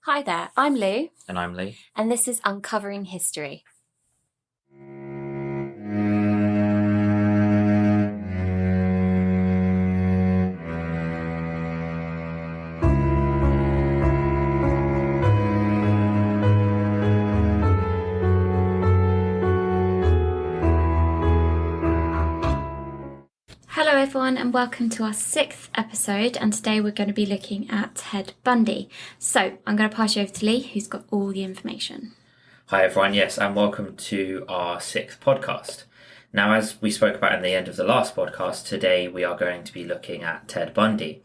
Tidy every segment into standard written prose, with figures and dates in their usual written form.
Hi there, I'm Lou, And I'm Lee. and this is Uncovering History. Hello everyone and welcome to our 6th episode, and today we're going to be looking at Ted Bundy. So I'm going to pass you over to Lee, who's got all the information. Hi everyone, yes, and welcome to our 6th podcast. Now, as we spoke about in the end of the last podcast, today we are going to be looking at Ted Bundy.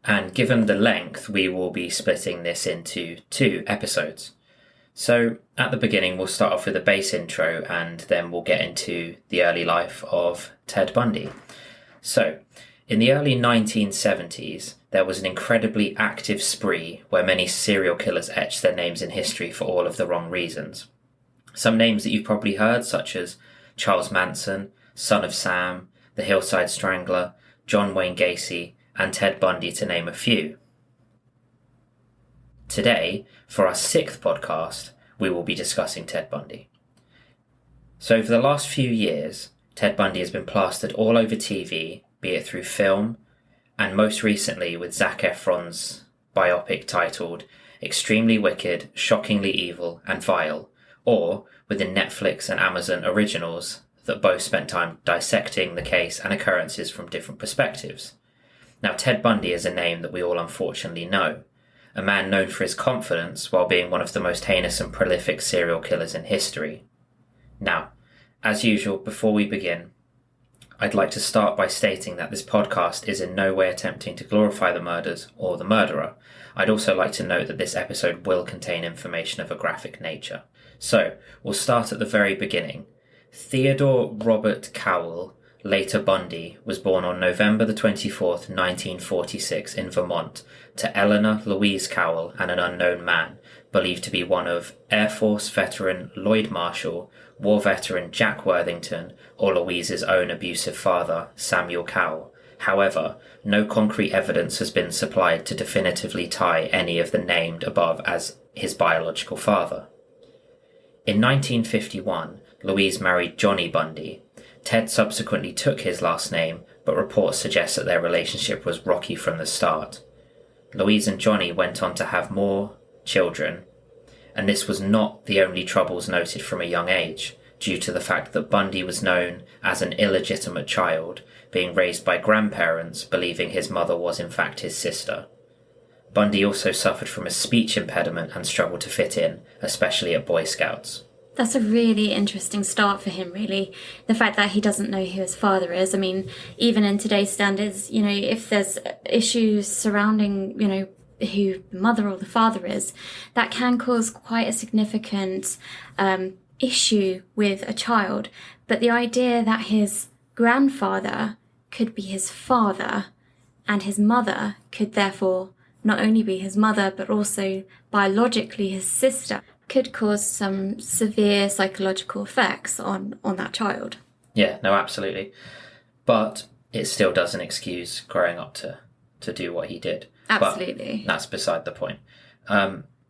And given the length, we will be splitting this into 2 episodes. So at the beginning, we'll start off with a base intro and then we'll get into the early life of Ted Bundy. So, in the early 1970s, there was an incredibly active spree where many serial killers etched their names in history for all of the wrong reasons. Some names that you've probably heard, such as Charles Manson, Son of Sam, the Hillside Strangler, John Wayne Gacy, and Ted Bundy, to name a few. Today, for our 6th podcast, we will be discussing Ted Bundy. So for the last few years, Ted Bundy has been plastered all over TV, be it through film, and most recently with Zac Efron's biopic titled Extremely Wicked, Shockingly Evil and Vile, or within Netflix and Amazon originals that both spent time dissecting the case and occurrences from different perspectives. Now, Ted Bundy is a name that we all unfortunately know, a man known for his confidence while being one of the most heinous and prolific serial killers in history. Now, as usual, before we begin, I'd like to start by stating that this podcast is in no way attempting to glorify the murders or the murderer. I'd also like to note that this episode will contain information of a graphic nature. So, we'll start at the very beginning. Theodore Robert Cowell, later Bundy, was born on November the 24th, 1946 in Vermont to Eleanor Louise Cowell and an unknown man, believed to be one of Air Force veteran Lloyd Marshall, war veteran Jack Worthington, or Louise's own abusive father, Samuel Cowell. However, no concrete evidence has been supplied to definitively tie any of the named above as his biological father. In 1951, Louise married Johnny Bundy. Ted subsequently took his last name, but reports suggest that their relationship was rocky from the start. Louise and Johnny went on to have more children, and this was not the only troubles noted from a young age, due to the fact that Bundy was known as an illegitimate child, being raised by grandparents believing his mother was in fact his sister. Bundy also suffered from a speech impediment and struggled to fit in, especially at Boy Scouts. That's a really interesting start for him, really. The fact that he doesn't know who his father is. I mean, even in today's standards, if there's issues surrounding, who the mother or the father is, that can cause quite a significant issue with a child. But the idea that his grandfather could be his father and his mother could therefore not only be his mother but also biologically his sister could cause some severe psychological effects on that child. Yeah, no, absolutely. But it still doesn't excuse growing up to do what he did. Absolutely. But that's beside the point.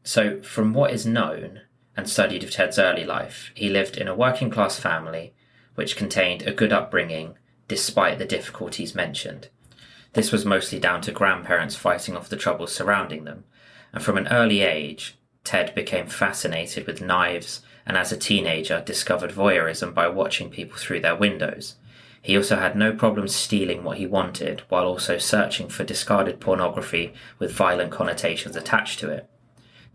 So from what is known and studied of Ted's early life, he lived in a working class family which contained a good upbringing despite the difficulties mentioned. This was mostly down to grandparents fighting off the troubles surrounding them. And from an early age, Ted became fascinated with knives and as a teenager discovered voyeurism by watching people through their windows. He also had no problem stealing what he wanted while also searching for discarded pornography with violent connotations attached to it.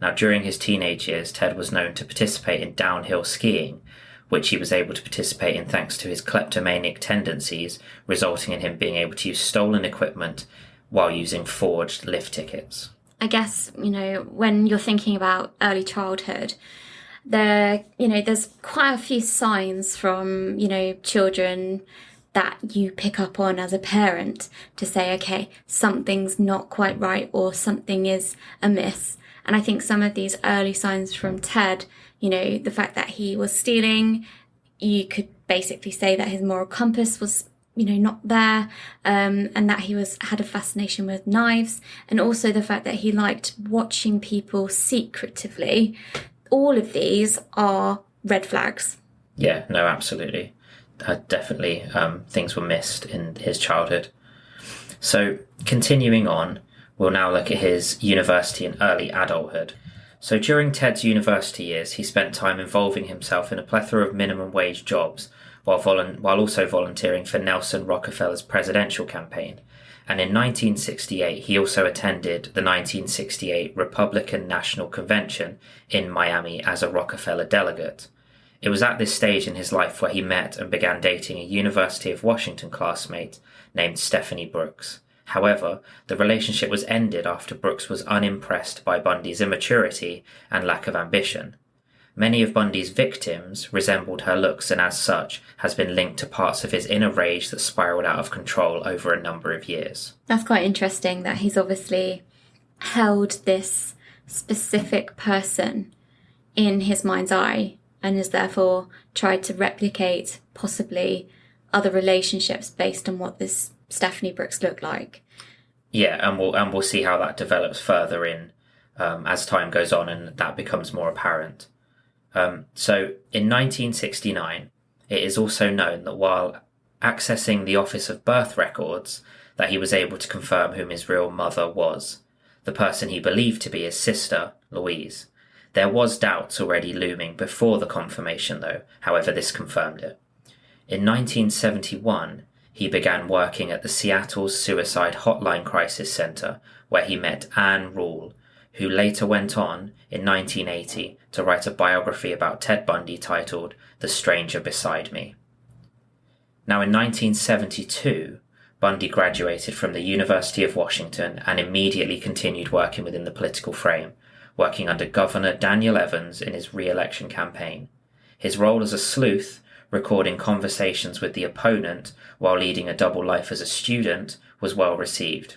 Now, during his teenage years, Ted was known to participate in downhill skiing, which he was able to participate in thanks to his kleptomaniac tendencies, resulting in him being able to use stolen equipment while using forged lift tickets. I guess, when you're thinking about early childhood, there's quite a few signs from, children that you pick up on as a parent to say, okay, something's not quite right or something is amiss. And I think some of these early signs from Ted, the fact that he was stealing, you could basically say that his moral compass was not there, and that he had a fascination with knives, and also the fact that he liked watching people secretively. All of these are red flags. Yeah, no, absolutely. Definitely things were missed in his childhood. So continuing on, we'll now look at his university and early adulthood. So during Ted's university years, he spent time involving himself in a plethora of minimum wage jobs while also volunteering for Nelson Rockefeller's presidential campaign. And in 1968, he also attended the 1968 Republican National Convention in Miami as a Rockefeller delegate. It was at this stage in his life where he met and began dating a University of Washington classmate named Stephanie Brooks. However, the relationship was ended after Brooks was unimpressed by Bundy's immaturity and lack of ambition. Many of Bundy's victims resembled her looks and as such has been linked to parts of his inner rage that spiraled out of control over a number of years. That's quite interesting that he's obviously held this specific person in his mind's eye and has therefore tried to replicate possibly other relationships based on what this Stephanie Brooks looked like. Yeah, and we'll see how that develops further in as time goes on and that becomes more apparent. So in 1969, it is also known that while accessing the Office of Birth Records, that he was able to confirm whom his real mother was, the person he believed to be his sister, Louise. There was doubts already looming before the confirmation, though, however this confirmed it. In 1971, he began working at the Seattle's Suicide Hotline Crisis Center, where he met Anne Rule, who later went on, in 1980, to write a biography about Ted Bundy titled The Stranger Beside Me. Now, in 1972, Bundy graduated from the University of Washington and immediately continued working within the political frame, working under Governor Daniel Evans in his re-election campaign. His role as a sleuth, recording conversations with the opponent while leading a double life as a student, was well received.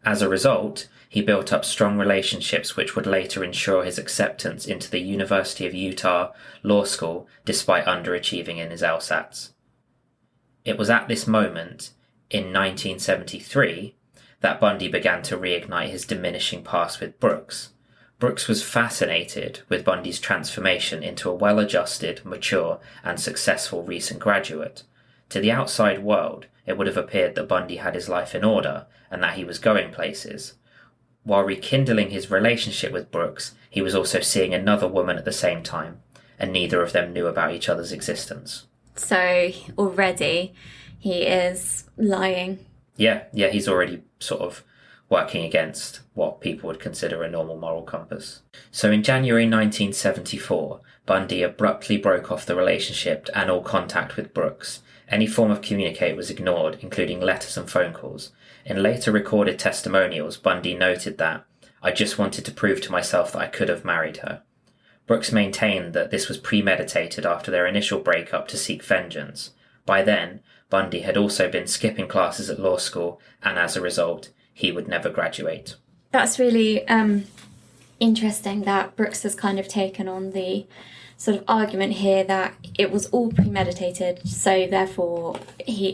As a result, he built up strong relationships which would later ensure his acceptance into the University of Utah Law School despite underachieving in his LSATs. It was at this moment, in 1973, that Bundy began to reignite his diminishing past with Brooks. Brooks was fascinated with Bundy's transformation into a well-adjusted, mature, and successful recent graduate. To the outside world, it would have appeared that Bundy had his life in order and that he was going places. While rekindling his relationship with Brooks, he was also seeing another woman at the same time, and neither of them knew about each other's existence. So already he is lying. Yeah, he's already sort of working against what people would consider a normal moral compass. So in January 1974, Bundy abruptly broke off the relationship and all contact with Brooks. Any form of communicate was ignored, including letters and phone calls. In later recorded testimonials, Bundy noted that, "I just wanted to prove to myself that I could have married her." Brooks maintained that this was premeditated after their initial breakup to seek vengeance. By then, Bundy had also been skipping classes at law school, and as a result, he would never graduate. That's really interesting that Brooks has kind of taken on the sort of argument here that it was all premeditated, so therefore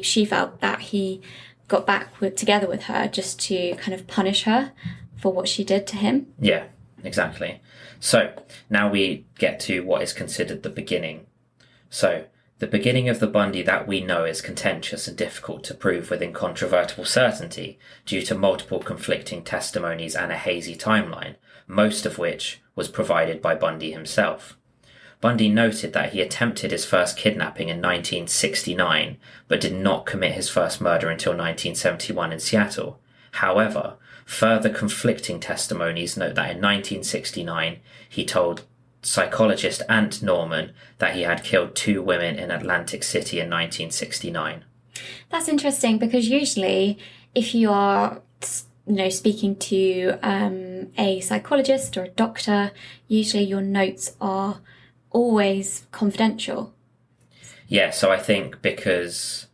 she felt that he got back together with her just to kind of punish her for what she did to him. Yeah, exactly. So now we get to what is considered the beginning. So the beginning of the Bundy that we know is contentious and difficult to prove with incontrovertible certainty due to multiple conflicting testimonies and a hazy timeline, most of which was provided by Bundy himself. Bundy noted that he attempted his first kidnapping in 1969, but did not commit his first murder until 1971 in Seattle. However, further conflicting testimonies note that in 1969, he told psychologist Ant Norman that he had killed 2 women in Atlantic City in 1969. That's interesting because usually if you are speaking to a psychologist or a doctor, usually your notes are always confidential. Yeah, so I think because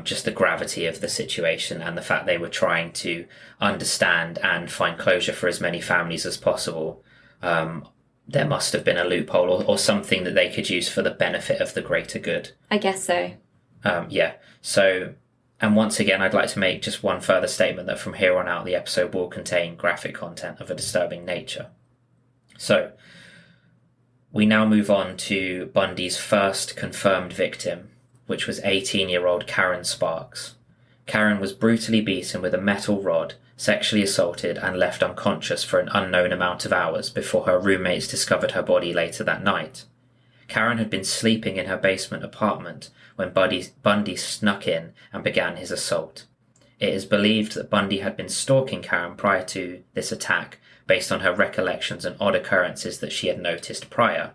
just the gravity of the situation and the fact they were trying to understand and find closure for as many families as possible, there must have been a loophole or something that they could use for the benefit of the greater good. I guess so. Yeah. So, and once again, I'd like to make just one further statement that from here on out, the episode will contain graphic content of a disturbing nature. So, we now move on to Bundy's first confirmed victim, which was 18-year-old Karen Sparks. Karen was brutally beaten with a metal rod, sexually assaulted, and left unconscious for an unknown amount of hours before her roommates discovered her body later that night. Karen had been sleeping in her basement apartment when Bundy snuck in and began his assault. It is believed that Bundy had been stalking Karen prior to this attack based on her recollections and odd occurrences that she had noticed prior.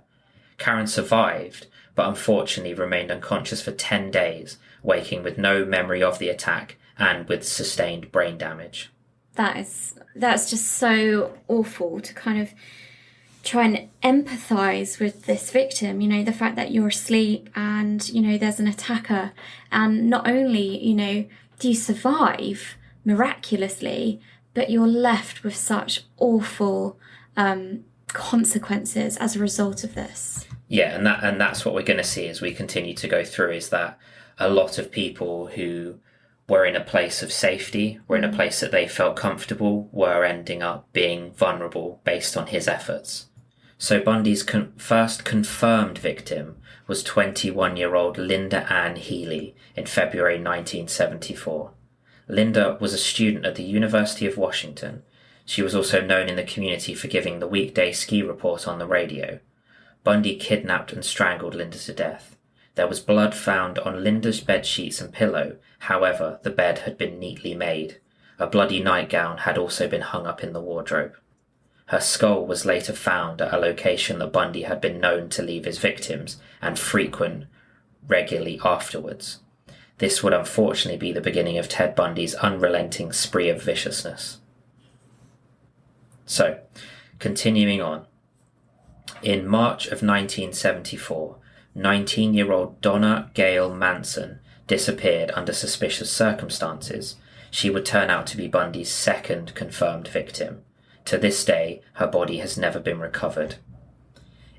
Karen survived, but unfortunately remained unconscious for 10 days, waking with no memory of the attack and with sustained brain damage. That's just so awful to kind of try and empathise with this victim, the fact that you're asleep and, there's an attacker, and not only, do you survive miraculously, but you're left with such awful consequences as a result of this. Yeah, and that's what we're going to see as we continue to go through, is that a lot of people who were in a place of safety, were in a place that they felt comfortable, were ending up being vulnerable based on his efforts. So Bundy's first confirmed victim was 21-year-old Linda Ann Healy in February 1974. Linda was a student at the University of Washington. She was also known in the community for giving the weekday ski report on the radio. Bundy kidnapped and strangled Linda to death. There was blood found on Linda's bed sheets and pillow. However, the bed had been neatly made. A bloody nightgown had also been hung up in the wardrobe. Her skull was later found at a location that Bundy had been known to leave his victims and frequent regularly afterwards. This would unfortunately be the beginning of Ted Bundy's unrelenting spree of viciousness. So, continuing on. In March of 1974, 19-year-old Donna Gail Manson disappeared under suspicious circumstances. She would turn out to be Bundy's second confirmed victim. To this day, her body has never been recovered.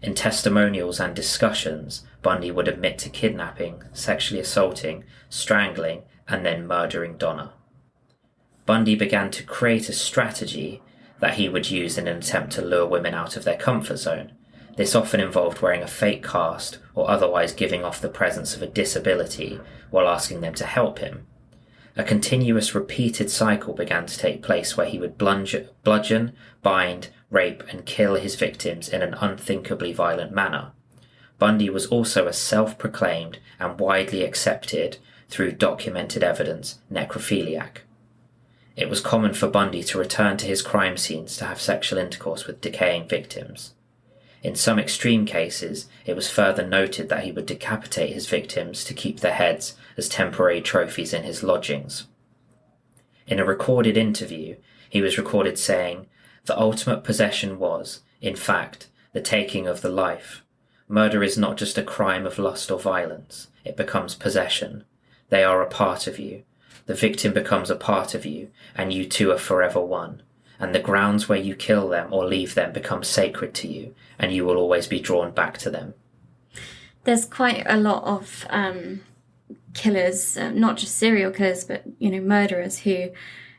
In testimonials and discussions, Bundy would admit to kidnapping, sexually assaulting, strangling, and then murdering Donna. Bundy began to create a strategy that he would use in an attempt to lure women out of their comfort zone. This often involved wearing a fake cast or otherwise giving off the presence of a disability while asking them to help him. A continuous repeated cycle began to take place where he would bludgeon, bind, rape, and kill his victims in an unthinkably violent manner. Bundy was also a self-proclaimed and widely accepted, through documented evidence, necrophiliac. It was common for Bundy to return to his crime scenes to have sexual intercourse with decaying victims. In some extreme cases, it was further noted that he would decapitate his victims to keep their heads as temporary trophies in his lodgings. In a recorded interview, he was recorded saying, "The ultimate possession was, in fact, the taking of the life. Murder is not just a crime of lust or violence. It becomes possession. They are a part of you. The victim becomes a part of you, and you two are forever one. And the grounds where you kill them or leave them become sacred to you, and you will always be drawn back to them." There's quite a lot of killers, not just serial killers, but, murderers who,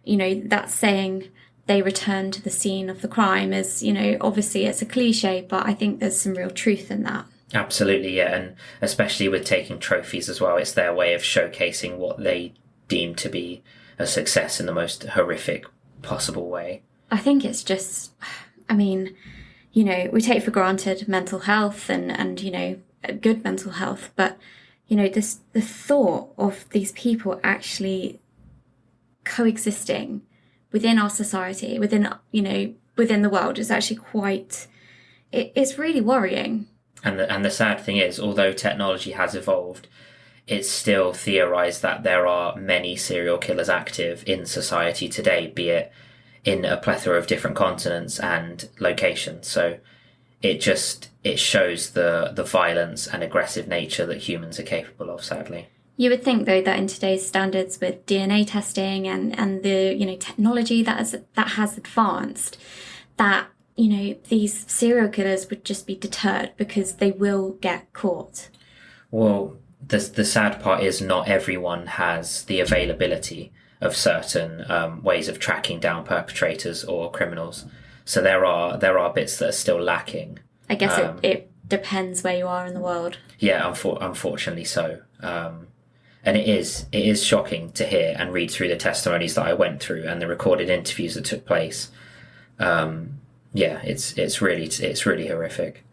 that saying, they return to the scene of the crime is, obviously it's a cliche, but I think there's some real truth in that. Absolutely, yeah, and especially with taking trophies as well, it's their way of showcasing what they deem to be a success in the most horrific possible way. I think it's just, we take for granted mental health and good mental health, but, the thought of these people actually coexisting within our society, within the world is actually it's really worrying. And the sad thing is, although technology has evolved, it's still theorized that there are many serial killers active in society today, be it in a plethora of different continents and locations. So it shows the violence and aggressive nature that humans are capable of, sadly. You would think, though, that in today's standards with DNA testing and the technology that has advanced, that these serial killers would just be deterred because they will get caught. Well, the sad part is not everyone has the availability of certain ways of tracking down perpetrators or criminals. So there are bits that are still lacking. I guess it depends where you are in the world. Yeah, unfortunately so. And it is shocking to hear and read through the testimonies that I went through and the recorded interviews that took place. It's really horrific.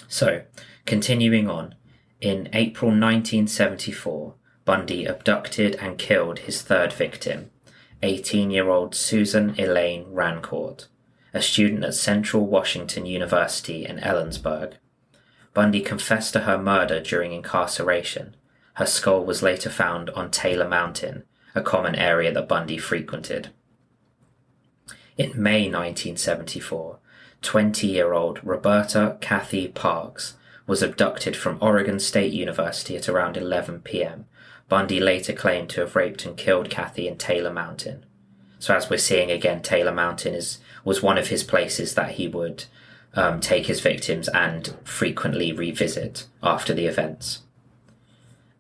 So, continuing on, in April 1974, Bundy abducted and killed his third victim, 18-year-old Susan Elaine Rancourt, a student at Central Washington University in Ellensburg. Bundy confessed to her murder during incarceration. Her skull was later found on Taylor Mountain, a common area that Bundy frequented. In May 1974, 20-year-old Roberta Kathy Parks was abducted from Oregon State University at around 11 p.m. Bundy later claimed to have raped and killed Kathy in Taylor Mountain. So as we're seeing again, Taylor Mountain was one of his places that he would take his victims and frequently revisit after the events.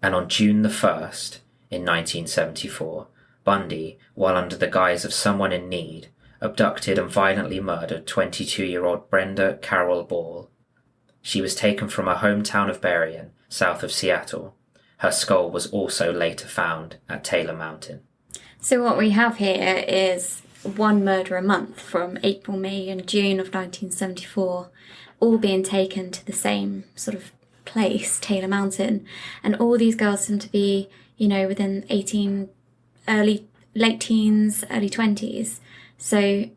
And on June the 1st, in 1974, Bundy, while under the guise of someone in need, abducted and violently murdered 22-year-old Brenda Carroll Ball. She was taken from her hometown of Berrien, south of Seattle. Her skull was also later found at Taylor Mountain. So what we have here is one murder a month from April, May and June of 1974, all being taken to the same sort of place, Taylor Mountain. And all these girls seem to be, within late teens, early 20s. So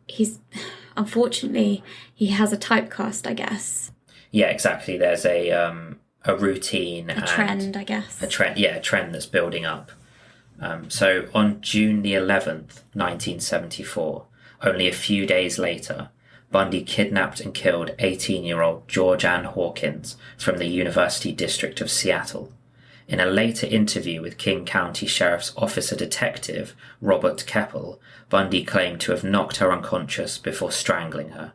unfortunately, he has a typecast, I guess. Yeah, exactly. There's a routine, a trend, I guess. A trend that's building up. So on June the 11th, 1974, only a few days later, Bundy kidnapped and killed 18-year-old George Ann Hawkins from the University District of Seattle. In a later interview with King County Sheriff's Officer Detective Robert Keppel, Bundy claimed to have knocked her unconscious before strangling her.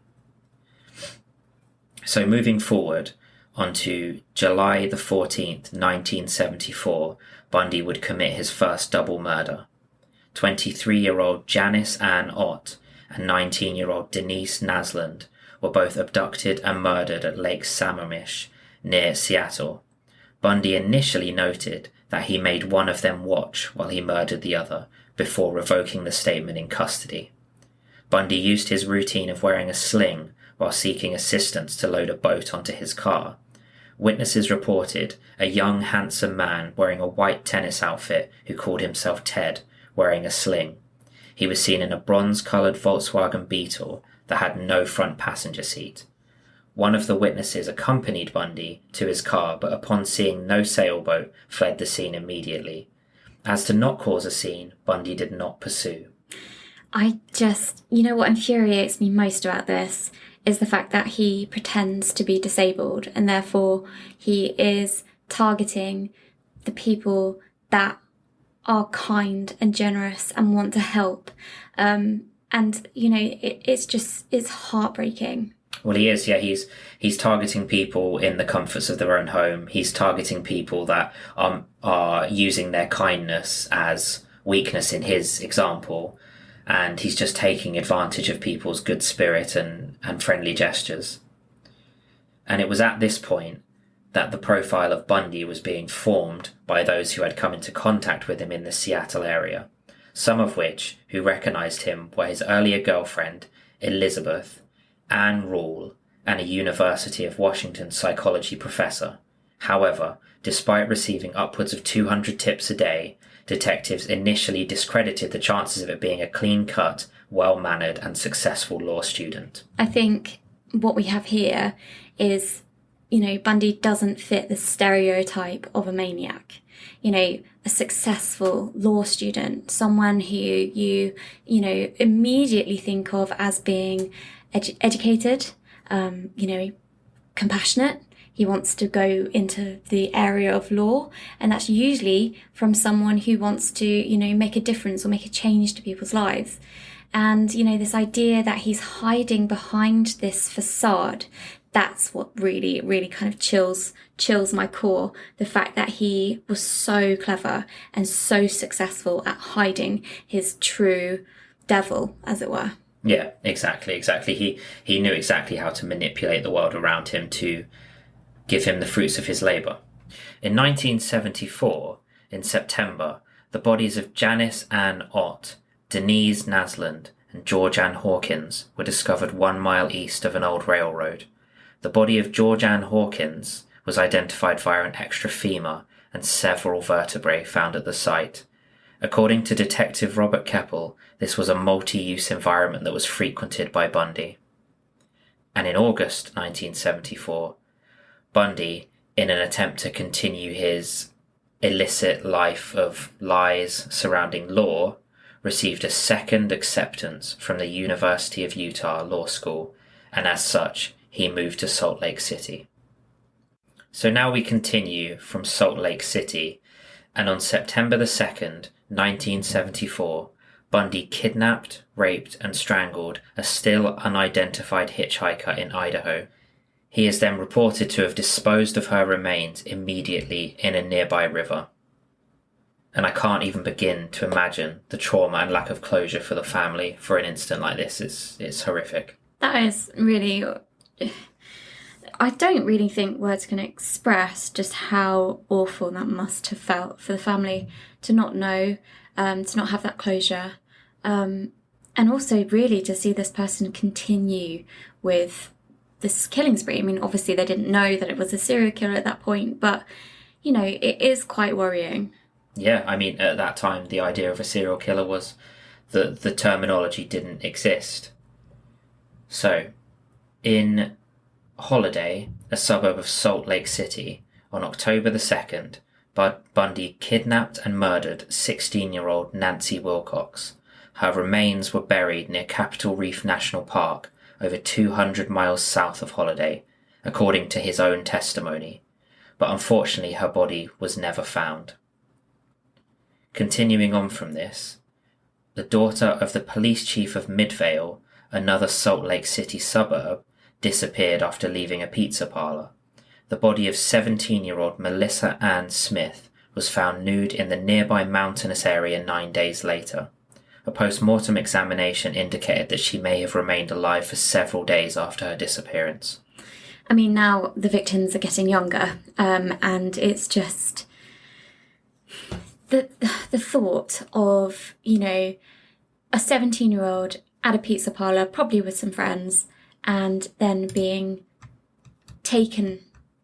So moving forward, onto July the 14th, 1974, Bundy would commit his first double murder. 23-year-old Janice Ann Ott and 19-year-old Denise Nasland were both abducted and murdered at Lake Sammamish, near Seattle. Bundy initially noted that he made one of them watch while he murdered the other, before revoking the statement in custody. Bundy used his routine of wearing a sling while seeking assistance to load a boat onto his car. Witnesses reported a young, handsome man wearing a white tennis outfit who called himself Ted, wearing a sling. He was seen in a bronze-coloured Volkswagen Beetle that had no front passenger seat. One of the witnesses accompanied Bundy to his car, but upon seeing no sailboat, fled the scene immediately. As to not cause a scene, Bundy did not pursue. What infuriates me most about this is the fact that he pretends to be disabled, and therefore he is targeting the people that are kind and generous and want to help. It's heartbreaking. Well, he is, yeah. He's targeting people in the comforts of their own home. He's targeting people that are using their kindness as weakness in his example. And he's just taking advantage of people's good spirit and friendly gestures. And it was at this point that the profile of Bundy was being formed by those who had come into contact with him in the Seattle area, some of which who recognized him were his earlier girlfriend, Elizabeth, Anne Rule, and a University of Washington psychology professor. However, despite receiving upwards of 200 tips a day, detectives initially discredited the chances of it being a clean-cut, well-mannered and successful law student. I think what we have here is, Bundy doesn't fit the stereotype of a maniac. A successful law student, someone who you immediately think of as being educated, compassionate. He wants to go into the area of law, and that's usually from someone who wants to, make a difference or make a change to people's lives. And, this idea that he's hiding behind this facade that's what really, really kind of chills my core. The fact that he was so clever and so successful at hiding his true devil, as it were. Yeah, exactly. He knew exactly how to manipulate the world around him to give him the fruits of his labour. In 1974, in September, the bodies of Janice Ann Ott, Denise Nasland, and George Ann Hawkins were discovered 1 mile east of an old railroad. The body of George Ann Hawkins was identified via an extra femur and several vertebrae found at the site. According to Detective Robert Keppel, this was a multi-use environment that was frequented by Bundy. And in August 1974, Bundy, in an attempt to continue his illicit life of lies surrounding law, received a second acceptance from the University of Utah Law School, and as such, he moved to Salt Lake City. So now we continue from Salt Lake City, and on September the 2nd, 1974, Bundy kidnapped, raped, and strangled a still unidentified hitchhiker in Idaho. He is then reported to have disposed of her remains immediately in a nearby river. And I can't even begin to imagine the trauma and lack of closure for the family for an incident like this. It's horrific. That is really... I don't really think words can express just how awful that must have felt for the family to not know, to not have that closure, and also really to see this person continue with this killing spree. I mean, obviously they didn't know that it was a serial killer at that point, but, you know, it is quite worrying. Yeah, I mean, at that time, the idea of a serial killer was the terminology didn't exist. So, in Holiday, a suburb of Salt Lake City, on October the 2nd, Bundy kidnapped and murdered 16-year-old Nancy Wilcox. Her remains were buried near Capitol Reef National Park, over 200 miles south of Holiday, according to his own testimony, but unfortunately her body was never found. Continuing on from this, the daughter of the police chief of Midvale, another Salt Lake City suburb, disappeared after leaving a pizza parlor. The body of 17-year-old Melissa Ann Smith was found nude in the nearby mountainous area 9 days later. A post-mortem examination indicated that she may have remained alive for several days after her disappearance. I mean, now the victims are getting younger, and it's just the thought of, you know, a 17-year-old at a pizza parlor, probably with some friends, and then being taken,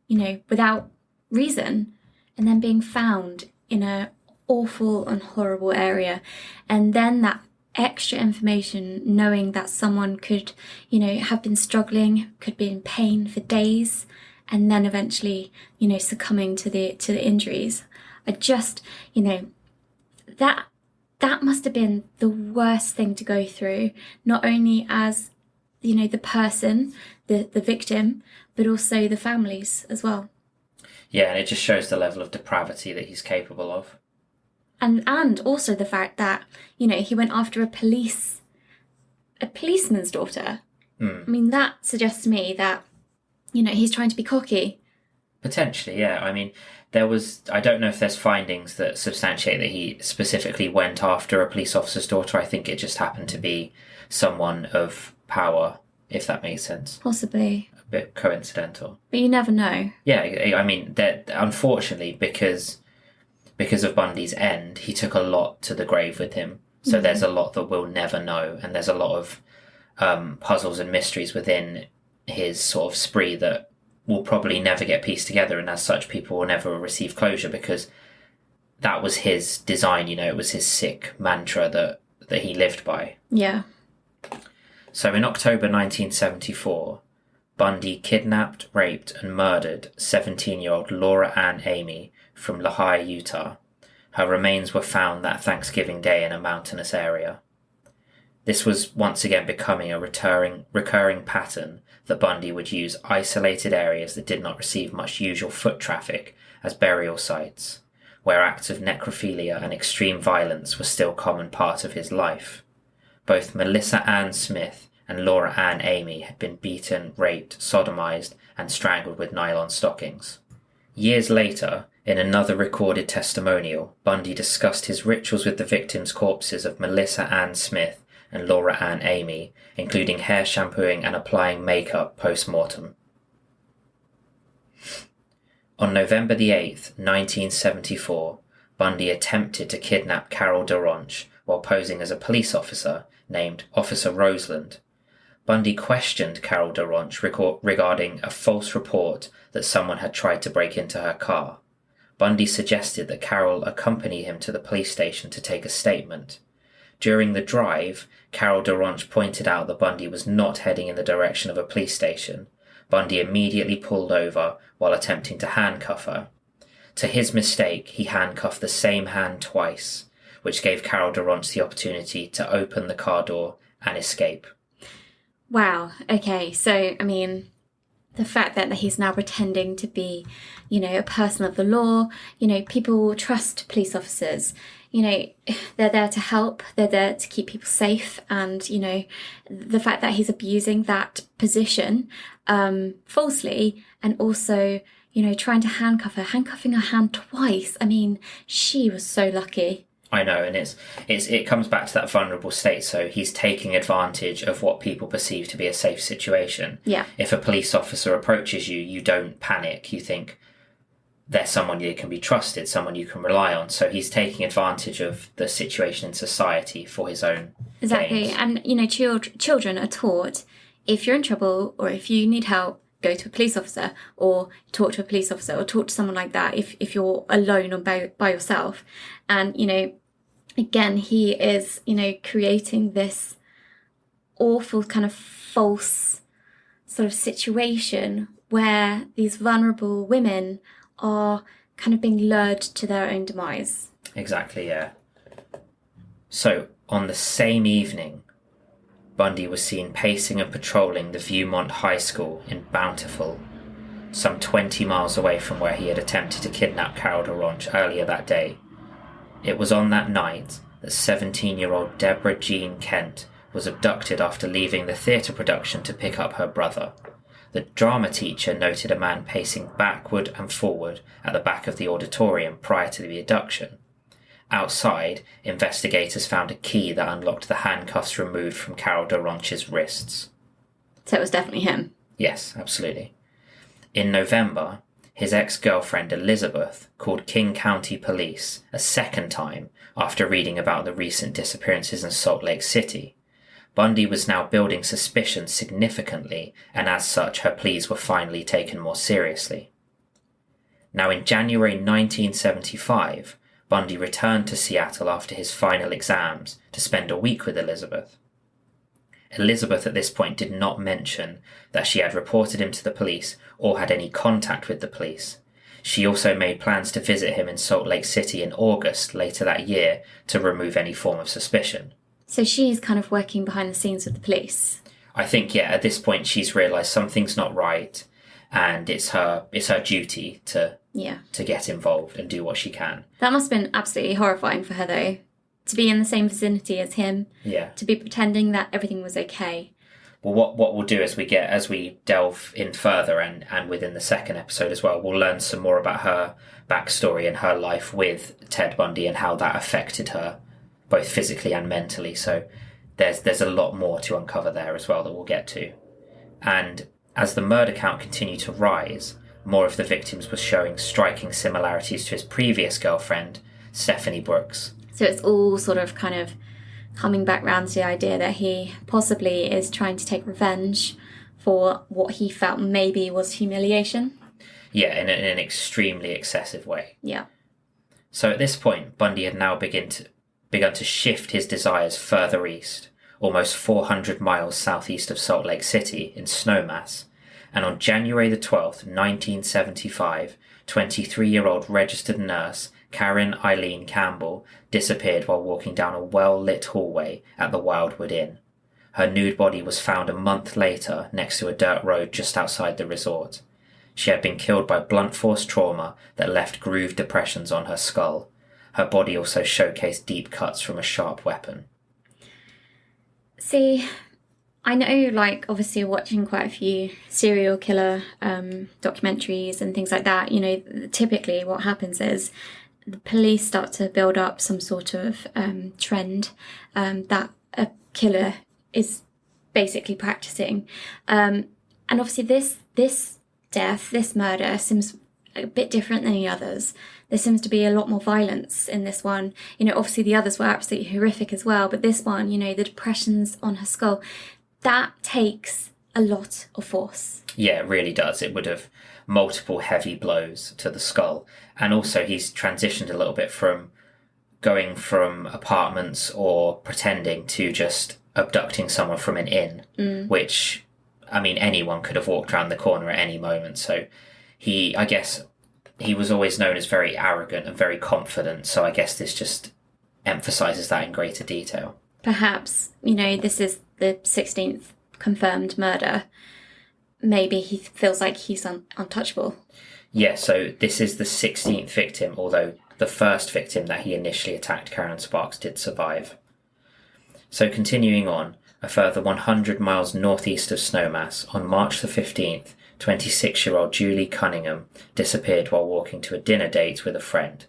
you know, without reason, and then being found in a awful and horrible area, and then that extra information, knowing that someone could, you know, have been struggling, could be in pain for days, and then eventually, you know, succumbing to the injuries. I just, you know, that must have been the worst thing to go through, not only as, you know, the person, the victim, but also the families as well. Yeah, and it just shows the level of depravity that he's capable of. And also the fact that, you know, he went after a policeman's daughter. I mean, that suggests to me that, you know, he's trying to be cocky. Potentially, yeah. I mean, I don't know if there's findings that substantiate that he specifically went after a police officer's daughter. I think it just happened to be someone of power, if that makes sense. Possibly. A bit coincidental. But you never know. Yeah, I mean, that unfortunately, because of Bundy's end, he took a lot to the grave with him. So there's a lot that we'll never know, and there's a lot of puzzles and mysteries within his sort of spree that will probably never get pieced together, and as such people will never receive closure, because that was his design, you know, it was his sick mantra that he lived by. Yeah. So in October 1974, Bundy kidnapped, raped and murdered 17-year-old Laura Ann Amy from Lehi, Utah. Her remains were found that Thanksgiving Day in a mountainous area. This was once again becoming a recurring pattern that Bundy would use isolated areas that did not receive much usual foot traffic as burial sites, where acts of necrophilia and extreme violence were still a common part of his life. Both Melissa Ann Smith and Laura Ann Amy had been beaten, raped, sodomized, and strangled with nylon stockings. Years later, in another recorded testimonial, Bundy discussed his rituals with the victims' corpses of Melissa Ann Smith and Laura Ann Amy, including hair shampooing and applying makeup post-mortem. On November the 8th, 1974, Bundy attempted to kidnap Carol DaRonch while posing as a police officer named Officer Roseland. Bundy questioned Carol DaRonch regarding a false report that someone had tried to break into her car. Bundy suggested that Carol accompany him to the police station to take a statement. During the drive, Carol DaRonch pointed out that Bundy was not heading in the direction of a police station. Bundy immediately pulled over while attempting to handcuff her. To his mistake, he handcuffed the same hand twice, which gave Carol DaRonch the opportunity to open the car door and escape. Wow. Okay. So, I mean, the fact that he's now pretending to be, a person of the law, people trust police officers. They're there to help. They're there to keep people safe. And, the fact that he's abusing that position falsely and also, trying to handcuffing her hand twice. I mean, she was so lucky. I know, and it comes back to that vulnerable state. So he's taking advantage of what people perceive to be a safe situation. Yeah. If a police officer approaches you, you don't panic. You think they're someone you can be trusted, someone you can rely on. So he's taking advantage of the situation in society for his own Exactly. gains. And, children are taught, if you're in trouble or if you need help, go to a police officer or talk to a police officer or talk to someone like that if you're alone or by yourself. And, again, he is, creating this awful kind of false sort of situation where these vulnerable women are kind of being lured to their own demise. Exactly, yeah. So, on the same evening, Bundy was seen pacing and patrolling the Viewmont High School in Bountiful, some 20 miles away from where he had attempted to kidnap Carol DaRonch earlier that day. It was on that night that 17-year-old Deborah Jean Kent was abducted after leaving the theatre production to pick up her brother. The drama teacher noted a man pacing backward and forward at the back of the auditorium prior to the abduction. Outside, investigators found a key that unlocked the handcuffs removed from Carol DaRonch's wrists. So it was definitely him? Yes, absolutely. In November, his ex-girlfriend Elizabeth called King County Police a second time after reading about the recent disappearances in Salt Lake City. Bundy was now building suspicion significantly, and as such her pleas were finally taken more seriously. Now in January 1975, Bundy returned to Seattle after his final exams to spend a week with Elizabeth. Elizabeth at this point did not mention that she had reported him to the police or had any contact with the police. She also made plans to visit him in Salt Lake City in August later that year to remove any form of suspicion. So she's kind of working behind the scenes with the police? I think, yeah, at this point she's realised something's not right and it's her duty to get involved and do what she can. That must have been absolutely horrifying for her, though, to be in the same vicinity as him. Yeah. To be pretending that everything was okay. Well, what we'll do as we delve in further and within the second episode as well, we'll learn some more about her backstory and her life with Ted Bundy and how that affected her, both physically and mentally. So there's a lot more to uncover there as well that we'll get to. And as the murder count continued to rise, more of the victims were showing striking similarities to his previous girlfriend, Stephanie Brooks. So it's all sort of kind of coming back round to the idea that he possibly is trying to take revenge for what he felt maybe was humiliation. Yeah, in an extremely excessive way. Yeah. So at this point, Bundy had now begun to shift his desires further east, almost 400 miles southeast of Salt Lake City in Snowmass. And on January the 12th, 1975, 23-year-old registered nurse Karen Eileen Campbell disappeared while walking down a well-lit hallway at the Wildwood Inn. Her nude body was found a month later next to a dirt road just outside the resort. She had been killed by blunt force trauma that left groove depressions on her skull. Her body also showcased deep cuts from a sharp weapon. See, I know, like, obviously watching quite a few serial killer documentaries and things like that, you know, typically what happens is the police start to build up some sort of trend that a killer is basically practicing. And obviously this death, this murder seems a bit different than the others. There seems to be a lot more violence in this one. You know, obviously the others were absolutely horrific as well, but this one, you know, the depressions on her skull, that takes a lot of force. Yeah, it really does. It would have multiple heavy blows to the skull. And also he's transitioned a little bit from going from apartments or pretending to just abducting someone from an inn, which, I mean, anyone could have walked around the corner at any moment. So I guess he was always known as very arrogant and very confident. So I guess this just emphasizes that in greater detail. Perhaps, you know, this is the 16th confirmed murder. Maybe he feels like he's untouchable. Yeah, so this is the 16th victim, although the first victim that he initially attacked, Karen Sparks, did survive. So continuing on, a further 100 miles northeast of Snowmass, on March the 15th, 26-year-old Julie Cunningham disappeared while walking to a dinner date with a friend.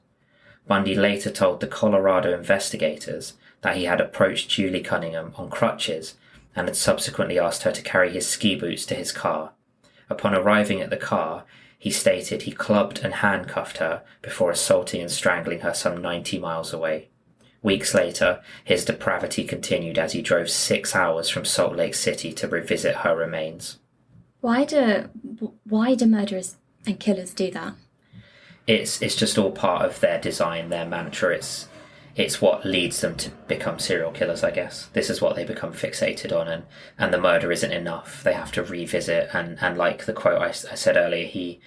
Bundy later told the Colorado investigators that he had approached Julie Cunningham on crutches and had subsequently asked her to carry his ski boots to his car. Upon arriving at the car, he stated he clubbed and handcuffed her before assaulting and strangling her some 90 miles away. Weeks later, his depravity continued as he drove 6 hours from Salt Lake City to revisit her remains. Why do murderers and killers do that? It's just all part of their design, their mantra. It's what leads them to become serial killers, I guess. This is what they become fixated on, and the murder isn't enough. They have to revisit, and like the quote I said earlier, he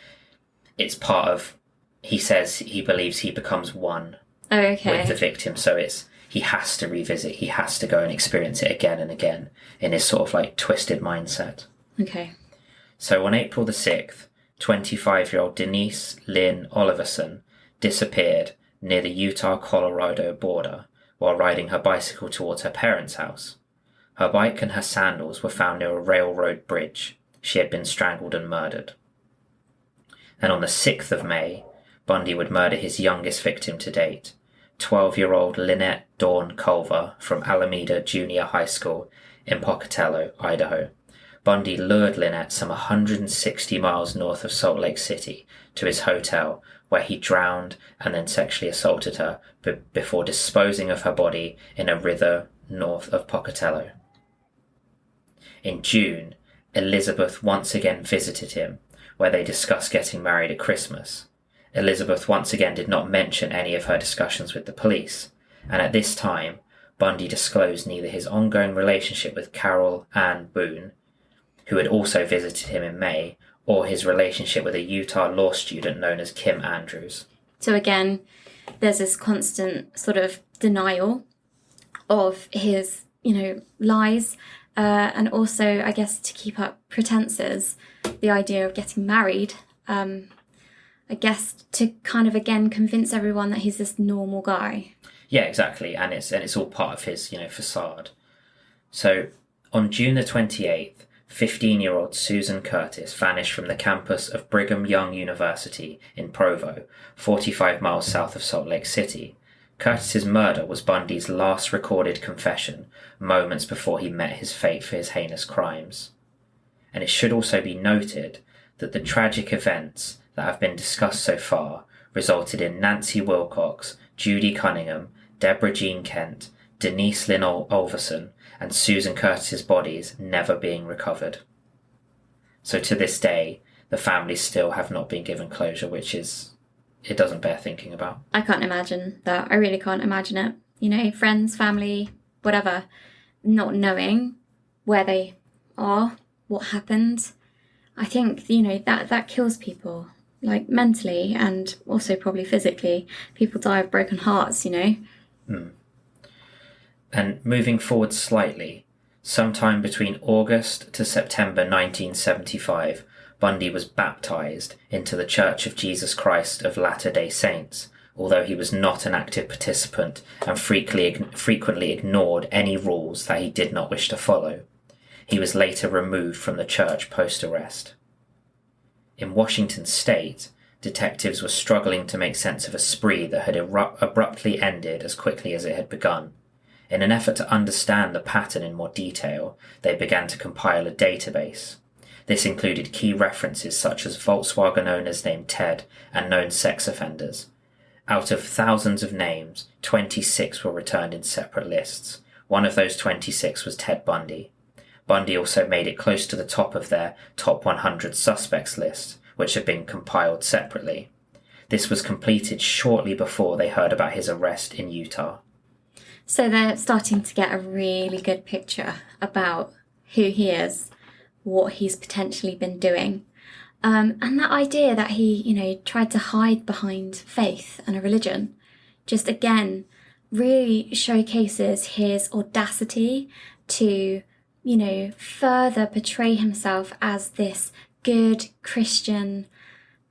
says he believes he becomes one with the victim, so he has to revisit, he has to go and experience it again and again in his sort of like twisted mindset. Okay. So on April the 6th, 25-year-old Denise Lynn Oliverson disappeared near the Utah-Colorado border while riding her bicycle towards her parents' house. Her bike and her sandals were found near a railroad bridge. She had been strangled and murdered. And on the 6th of May, Bundy would murder his youngest victim to date, 12-year-old Lynette Dawn Culver from Alameda Junior High School in Pocatello, Idaho. Bundy lured Lynette some 160 miles north of Salt Lake City to his hotel, where he drowned and then sexually assaulted her before disposing of her body in a river north of Pocatello. In June, Elizabeth once again visited him, where they discussed getting married at Christmas. Elizabeth once again did not mention any of her discussions with the police, and at this time, Bundy disclosed neither his ongoing relationship with Carol Ann Boone, who had also visited him in May, or his relationship with a Utah law student known as Kim Andrews. So again, there's this constant sort of denial of his, you know, lies, and also, I guess, to keep up pretenses, the idea of getting married, I guess to kind of, again, convince everyone that he's this normal guy. Yeah, exactly, and it's all part of his, facade. So, on June the 28th, 15-year-old Susan Curtis vanished from the campus of Brigham Young University in Provo, 45 miles south of Salt Lake City. Curtis's murder was Bundy's last recorded confession, moments before he met his fate for his heinous crimes. And it should also be noted that the tragic events that have been discussed so far resulted in Nancy Wilcox, Judy Cunningham, Deborah Jean Kent, Denise Lynn Olverson, and Susan Curtis's bodies never being recovered. So to this day, the families still have not been given closure, it doesn't bear thinking about. I can't imagine that. I really can't imagine it. You know, friends, family, whatever, not knowing where they are, what happened. I think, that kills people, like mentally and also probably physically. People die of broken hearts, And moving forward slightly, sometime between August to September 1975, Bundy was baptized into the Church of Jesus Christ of Latter-day Saints, although he was not an active participant and frequently ignored any rules that he did not wish to follow. He was later removed from the church post-arrest. In Washington state, detectives were struggling to make sense of a spree that had abruptly ended as quickly as it had begun. In an effort to understand the pattern in more detail, they began to compile a database. This included key references such as Volkswagen owners named Ted and known sex offenders. Out of thousands of names, 26 were returned in separate lists. One of those 26 was Ted Bundy. Bundy also made it close to the top of their top 100 suspects list, which had been compiled separately. This was completed shortly before they heard about his arrest in Utah. So they're starting to get a really good picture about who he is, what he's potentially been doing. And that idea that he, tried to hide behind faith and a religion, just again, really showcases his audacity to, further portray himself as this good Christian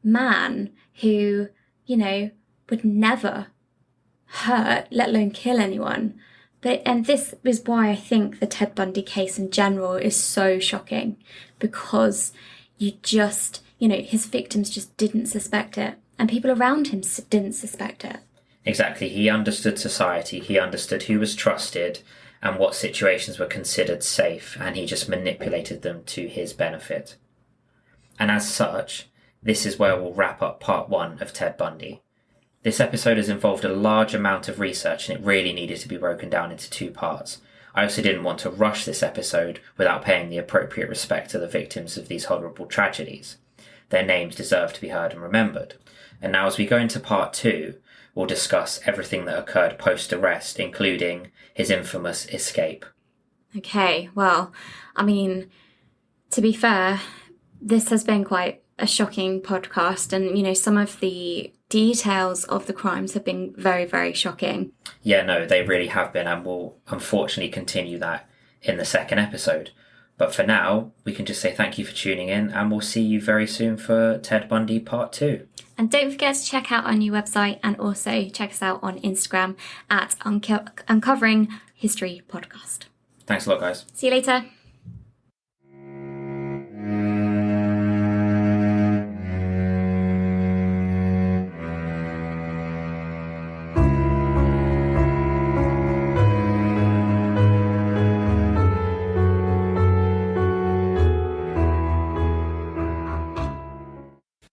man who, would never hurt, let alone kill anyone. And this is why I think the Ted Bundy case in general is so shocking, because you just, his victims just didn't suspect it, and people around him didn't suspect it. Exactly. He understood society, he understood who was trusted and what situations were considered safe, and he just manipulated them to his benefit. And as such, this is where we'll wrap up part 1 of Ted Bundy. This episode has involved a large amount of research, and it really needed to be broken down into 2 parts. I also didn't want to rush this episode without paying the appropriate respect to the victims of these horrible tragedies. Their names deserve to be heard and remembered. And now as we go into part 2, we'll discuss everything that occurred post-arrest, including his infamous escape. Okay, well, to be fair, this has been quite a shocking podcast, and, some of the details of the crimes have been very, very shocking. Yeah, no, they really have been, and we'll unfortunately continue that in the second episode. But for now, we can just say thank you for tuning in, and we'll see you very soon for Ted Bundy Part 2. And don't forget to check out our new website, and also check us out on Instagram at Uncovering History Podcast. Thanks a lot, guys. See you later.